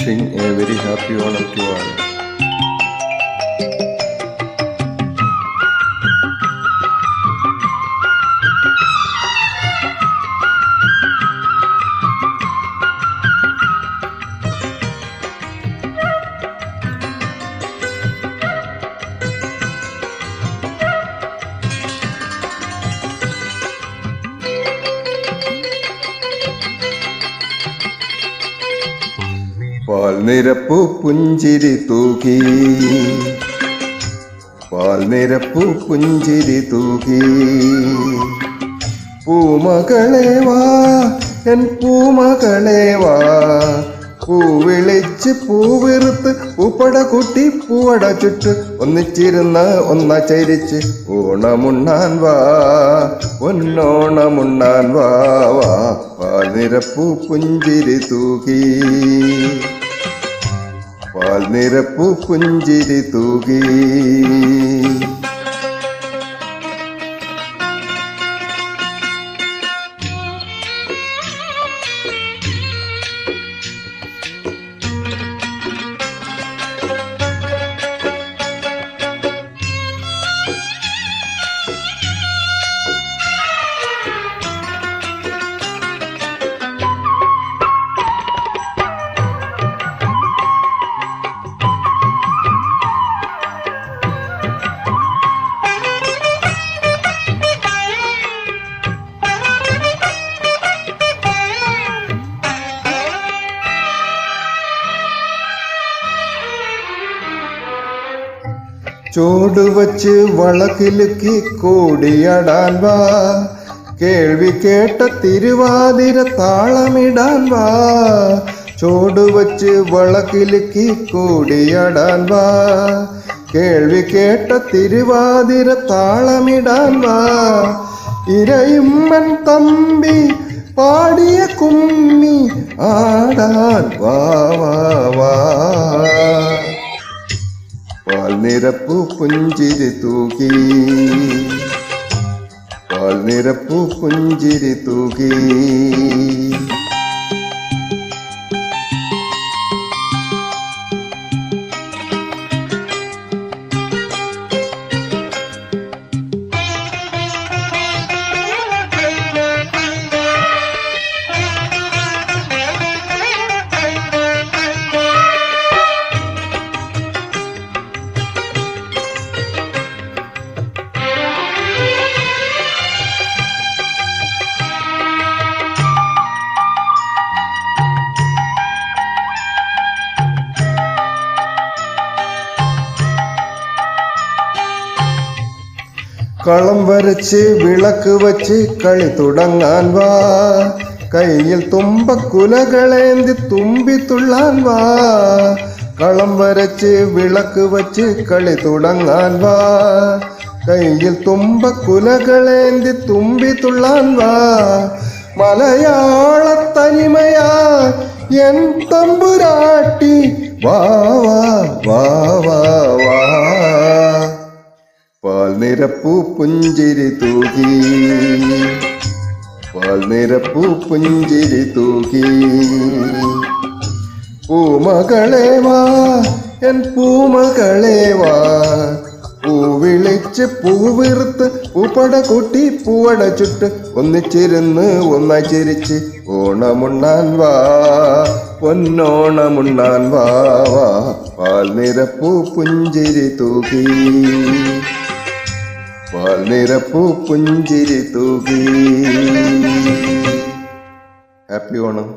wishing a very happy Onam to all. പാൽ നിരപ്പു പുഞ്ചിരി തൂകി, പാൽ നിരപ്പു പുഞ്ചിരി തൂകി. പൂമകളെ വാ എൻ പൂമകളെ വാ, പൂവിളിച്ച് പൂവിറുത്ത് പൂപ്പട കൂട്ടി പൂവട ചുട്ട് ഒന്നിച്ചിരുന്ന് ഒന്നചരിച്ച് ഓണമുണ്ണാൻ വാ പൊന്നോണമുണ്ണാൻ വാ വാ. പാൽ നിരപ്പു പുഞ്ചിരി തൂകി, പാൽ നിരപ്പു പുഞ്ചിരി തൂകി. ചൂടുവച്ച് വളക്കിലുക്കി കൂടിയാടാൻ വാ, കേൾവി കേട്ട തിരുവാതിര താളമിടാൻ വാ. ചൂടുവച്ച് വളക്കിലുക്കി കൂടിയാടാൻ വാ, കേൾവി കേട്ട തിരുവാതിര താളമിടാൻ വാ. ഇരയുമ്മൻ തമ്പി പാടിയ കുമ്മി ആടാൻ വാ വാ വാ. പാൽ നിരപ്പു പുഞ്ചിരി തൂകി, പാൽ നിരപ്പു പുഞ്ചിരി തൂകി. കളം വരച്ച് വിളക്ക് വച്ച് കളി തുടങ്ങാൻ വാ, കയ്യിൽ തുമ്പക്കുലകളേന്തി തുമ്പി തുള്ളാൻ വാ. കളം വരച്ച് വിളക്ക് വച്ച് കളി തുടങ്ങാൻ വാ, കയ്യിൽ തുമ്പക്കുലകളേന്തി തുമ്പി തുള്ളാൻ വാ. മലയാള തനിമയാ എൻ തമ്പുരാട്ടി വാ വാ വാ വാ വാ. പാൽ നിരപ്പു പുഞ്ചിരി തൂകി, പാൽ നിരപ്പു പുഞ്ചിരി തൂകി. പൂമകളെ വാ എൻ പൂമകളെ വാ, പൂവിളിച്ച് പൂവിറുത്ത് പൂപ്പട കൂട്ടി പൂവട ചുട്ട് ഒന്നിച്ചിരുന്ന് ഒന്നചരിച്ച് ഓണമുണ്ണാൻ വാ പൊന്നോണമുണ്ണാൻ വാ വാ. പാൽ നിരപ്പു പുഞ്ചിരി തൂകി, പാൽ നിരപ്പു പുഞ്ചിരി തൂകി. ഹാപ്പി ഓണം.